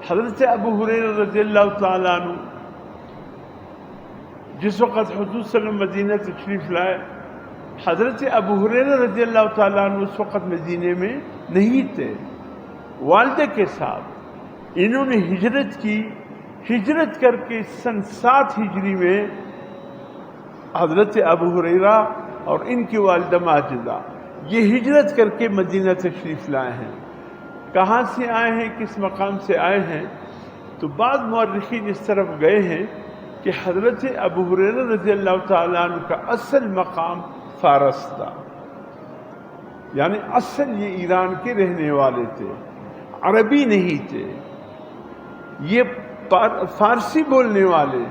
حضرت ابو ہریرہ رضی اللہ تعالیٰ عنہ جس وقت حضور صلی اللہ علیہ وسلم مدینہ تشریف لائے، حضرت ابو ہریرہ رضی اللہ تعالیٰ عنہ اس وقت مدینے میں نہیں تھے، والدہ کے ساتھ انہوں نے ہجرت کی۔ ہجرت کر کے سن 7 ہجری میں حضرت ابو ہریرہ اور ان کی والدہ ماجدہ یہ ہجرت کر کے مدینہ تشریف لائے ہیں۔ کہاں سے آئے ہیں، کس مقام سے آئے ہیں؟ تو بعض مورخین اس طرف گئے ہیں کہ حضرت ابو ہریرہ رضی اللہ تعالیٰ عنہ کا اصل مقام فارس تھا، یعنی اصل یہ ایران کے رہنے والے تھے، عربی نہیں تھے، یہ فارسی بولنے والے۔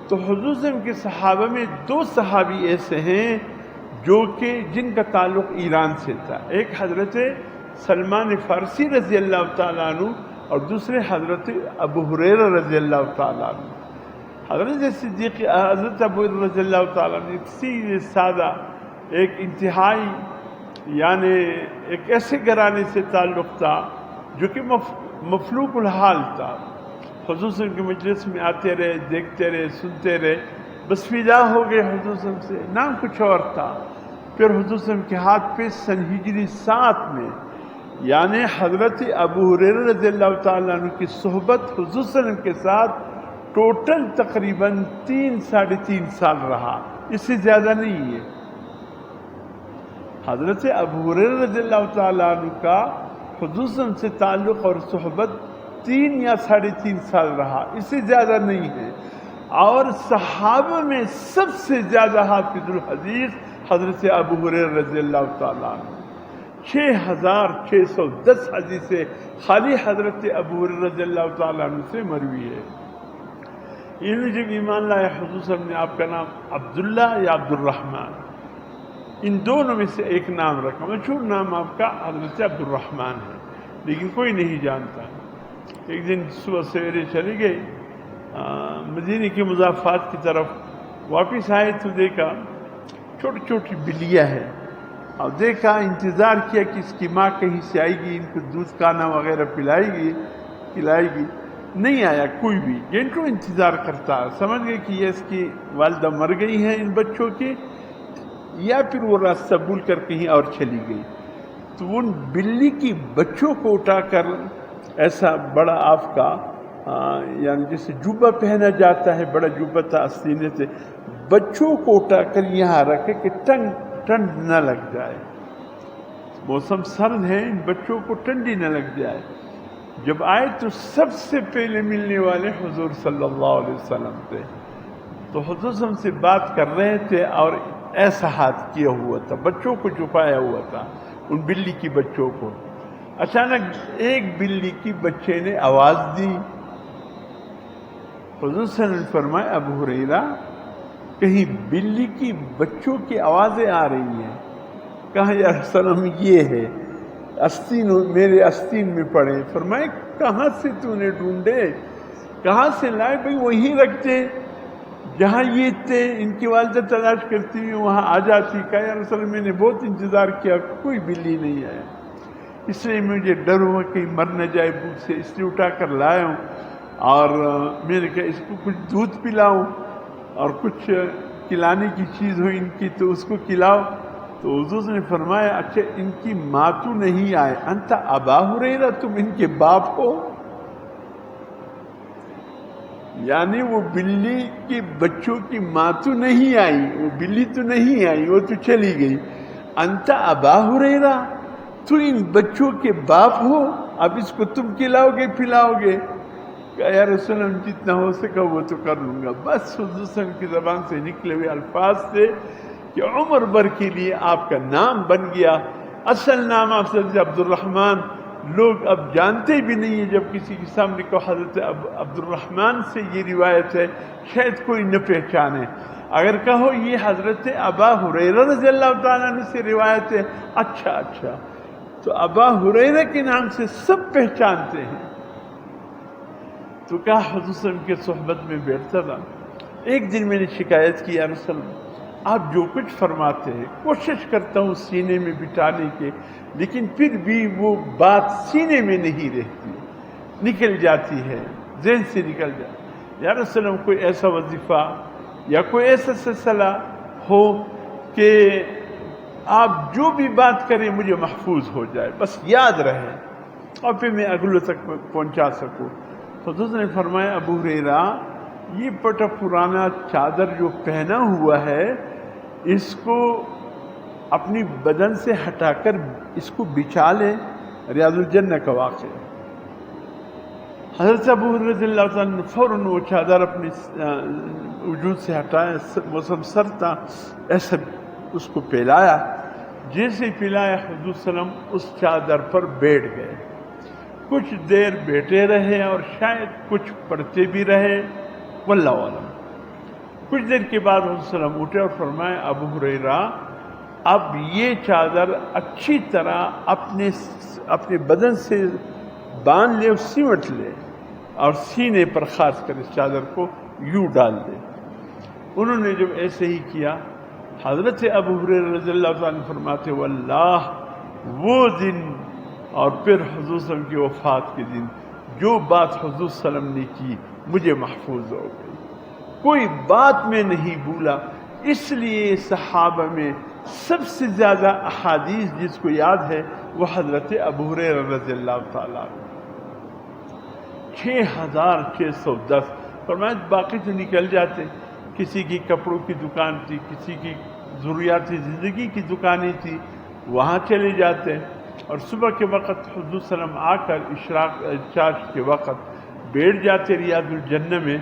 تو حضور صلی اللہ علیہ وسلم کے صحابہ میں 2 صحابی ایسے ہیں جو کہ جن کا تعلق ایران سے تھا، ایک حضرت سلمان فارسی رضی اللہ تعالیٰ عنہ اور دوسرے حضرت ابو ہریرہ رضی اللہ تعالیٰ عنہ۔ حضرت ابو ہریرہ رضی اللہ تعالیٰ عنہ ایک سیدھے سادہ، ایک انتہائی یعنی ایک ایسے گھرانے سے تعلق تھا جو کہ مفلوق الحال تھا۔ حضور صلی اللہ علیہ وسلم کے مجلس میں آتے رہے، دیکھتے رہے، سنتے رہے، بس فدا ہو گئے حضور صلی اللہ علیہ وسلم سے، نام کچھ اور تھا۔ پھر حضور صلی اللہ علیہ وسلم کے ہاتھ پہ سن ہجری 7 میں یعنی حضرت ابو ہریرہ رضی اللہ تعالیٰ عنہ کی صحبت حضور صلی اللہ علیہ وسلم کے ساتھ ٹوٹل تقریباً 3 ساڑھے 3 سال رہا، اس سے زیادہ نہیں ہے۔ حضرت ابو ہریرہ رضی اللہ تعالیٰ عنہ کا حضور صلی اللہ علیہ وسلم سے تعلق اور صحبت 3 یا ساڑھے 3 سال رہا، اس سے زیادہ نہیں ہے۔ اور صحابہ میں سب سے زیادہ حافظ الحدیث حضرت ابو ہریرہ رضی اللہ تعالیٰ عنہ، 6610 حدیثیں خالی حضرت ابو ہریرہ رضی اللہ تعالیٰ عنہ سے مروی ہے۔ انہوں نے جب ایمان لایا حضور صلی اللہ علیہ وسلم نے آپ کا نام عبداللہ یا عبد الرحمن، ان دونوں میں سے ایک نام رکھا، مشہور نام آپ کا حضرت عبد الرحمن ہے، لیکن کوئی نہیں جانتا۔ ایک دن صبح سویرے چلے گئے مدینے کے مضافات کی طرف، واپس آئے تو دیکھا چھوٹی چھوٹی بلیاں ہیں، اور دیکھا انتظار کیا کہ اس کی ماں کہیں سے آئے گی، ان کو دودھ کھانا وغیرہ کھلائے گی، نہیں آیا کوئی بھی، گھنٹوں انتظار کرتا، سمجھ گئے کہ یہ اس کی والدہ مر گئی ہیں ان بچوں کی، یا پھر وہ راستہ بھول کر کہیں اور چلی گئی۔ تو ان بلی کی بچوں کو اٹھا کر ایسا بڑا آپ کا یعنی جیسے جوبہ پہنا جاتا ہے، بڑا جوبہ تھا سینے سے، بچوں کو اٹھا کر یہاں رکھے کہ ٹھنڈ نہ لگ جائے، موسم سرد ہے، ان بچوں کو ٹھنڈی نہ لگ جائے۔ جب آئے تو سب سے پہلے ملنے والے حضور صلی اللہ علیہ وسلم تھے، تو حضور صلی اللہ علیہ وسلم سے بات کر رہے تھے اور ایسا ہاتھ کیا ہوا تھا، بچوں کو چھپایا ہوا تھا، ان بلی کی بچوں کو۔ اچانک ایک بلی کی بچے نے آواز دی، حضور صلی اللہ علیہ وسلم فرمائے ابو ہریرہ کہیں بلی کی بچوں کی آوازیں آ رہی ہیں؟ کہا یا رسول اللہ یہ ہے، آستین میرے آستین میں پڑے۔ فرمائے کہاں سے تو نے ڈھونڈے، کہاں سے لائے؟ بھئی وہیں رکھتے جہاں یہ تھے، ان کی والدہ تلاش کرتی ہوئی وہاں آ جاتی۔ کہا یا رسول اللہ میں نے بہت انتظار کیا، کوئی بلی نہیں آیا، اس لیے مجھے ڈر ہوا کہ مر نہ جائے بھوک سے، اس لیے اٹھا کر لایا ہوں، اور میں نے کہا اس کو کچھ دودھ پلاؤں اور کچھ کھلانے کی چیز ہو ان کی تو اس کو کھلاؤ۔ تو حضور نے فرمایا اچھا ان کی ماں تو نہیں آئے، انت ابا ہریرہ تم ان کے باپ ہو؟ یعنی وہ بلی کے بچوں کی ماں تو نہیں آئی، وہ بلی تو نہیں آئی، وہ تو چلی گئی۔ انت ابا ہریرہ تو ان بچوں کے باپ ہو، اب اس کو تم کھلاؤ گے پلاؤ گے؟ کہ یا رسول اللہ جتنا ہو سکا وہ تو کر لوں گا۔ بس حضور صلی اللہ علیہ وسلم کی زبان سے نکلے ہوئے الفاظ تھے کہ عمر بھر کے لیے آپ کا نام بن گیا، اصل نام آپ سے عبد الرحمن لوگ اب جانتے بھی نہیں ہیں۔ جب کسی کے سامنے کو حضرت عبد الرحمن سے یہ روایت ہے شاید کوئی نہ پہچانے، اگر کہو یہ حضرت ابا ہریرہ رضی اللہ تعالیٰ عنہ سے روایت ہے، اچھا تو ابا ہریرہ کے نام سے سب پہچانتے ہیں۔ تو کہا حضور صلی اللہ علیہ وسلم کے صحبت میں بیٹھتا تھا، ایک دن میں نے شکایت کی یا رسول اللہ آپ جو کچھ فرماتے ہیں کوشش کرتا ہوں سینے میں بٹھانے کے، لیکن پھر بھی وہ بات سینے میں نہیں رہتی، نکل جاتی ہے، ذہن سے نکل جاتی ہے۔ یا رسول اللہ کوئی ایسا وظیفہ یا کوئی ایسا سلسلہ ہو کہ آپ جو بھی بات کریں مجھے محفوظ ہو جائے، بس یاد رہے اور پھر میں اگلوں تک پہنچا سکوں۔ تو حضرت نے فرمایا ابو ہریرہ یہ پٹا پرانا چادر جو پہنا ہوا ہے اس کو اپنی بدن سے ہٹا کر اس کو بچھا لے، ریاض الجنہ کا واقعہ۔ حضرت ابو ہریرہ رضی اللہ تعالیٰ نے فوراً وہ چادر اپنے وجود سے ہٹایا، موسم سر تھا، ایسا اس کو پھیلایا، جیسے ہی پھیلایا حضور صلی اللہ علیہ وسلم اس چادر پر بیٹھ گئے۔ کچھ دیر بیٹھے رہے اور شاید کچھ پڑھتے بھی رہے، واللہ اعلم۔ کچھ دیر کے بعد حضور صلی اللہ علیہ وسلم اٹھے اور فرمایا ابو ہریرہ اب یہ چادر اچھی طرح اپنے بدن سے باندھ لے اور سمٹ لے اور سینے پر خاص کر اس چادر کو یوں ڈال دے۔ انہوں نے جب ایسے ہی کیا، حضرت ابو ہریرہ رضی اللہ تعالیٰ عنہ فرماتے واللہ وہ دن اور پھر حضور صلی اللہ علیہ وسلم کی وفات کے دن جو بات حضور صلی اللہ علیہ وسلم نے کی مجھے محفوظ ہو گئی، کوئی بات میں نہیں بھولا۔ اس لیے صحابہ میں سب سے زیادہ احادیث جس کو یاد ہے وہ حضرت ابو ہریرہ رضی اللہ تعالیٰ عنہ، 6610۔ فرمایا باقی تو نکل جاتے، کسی کی کپڑوں کی دکان تھی، کسی کی ضروریاتی زندگی کی دکانیں تھی، وہاں چلے جاتے، اور صبح کے وقت حضور صلی اللہ علیہ وسلم آ کر اشراق چاش کے وقت بیٹھ جاتے ریاض الجنہ میں۔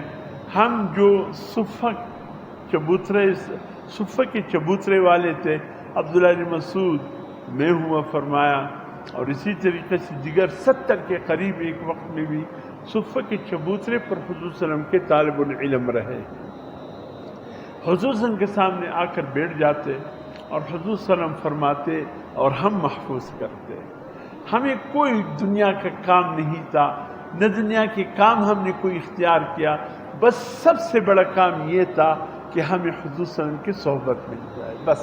ہم جو صفہ کے چبوترے والے تھے، عبداللہ بن مسعود، میں ہوا فرمایا، اور اسی طریقے سے دیگر 70 کے قریب ایک وقت میں بھی صفہ کے چبوترے پر حضور صلی اللہ علیہ وسلم کے طالب العلم رہے۔ حضور صلی اللہ علیہ وسلم کے سامنے آ کر بیٹھ جاتے اور حضور صلی اللہ علیہ وسلم فرماتے اور ہم محفوظ کرتے۔ ہمیں کوئی دنیا کا کام نہیں تھا، نہ دنیا کے کام ہم نے کوئی اختیار کیا، بس سب سے بڑا کام یہ تھا کہ ہمیں حضور صلی اللہ علیہ وسلم کی صحبت مل جائے۔ بس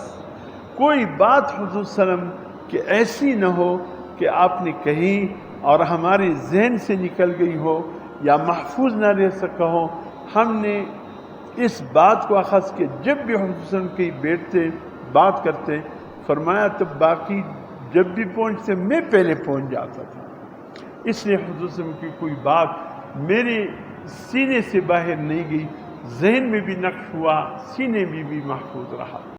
کوئی بات حضور صلی اللہ علیہ وسلم کہ ایسی نہ ہو کہ آپ نے کہیں اور ہمارے ذہن سے نکل گئی ہو یا محفوظ نہ رہ سکا ہو۔ ہم نے اس بات کو اخذ کہ جب بھی حضور صلی اللہ علیہ وسلم کہیں بیٹھتے بات کرتے، فرمایا تب باقی جب بھی پہنچتے میں پہلے پہنچ جاتا تھا، اس لیے حضور صلی اللہ علیہ وسلم کی کوئی بات میرے سینے سے باہر نہیں گئی، ذہن میں بھی نقش ہوا، سینے میں بھی محفوظ رہا۔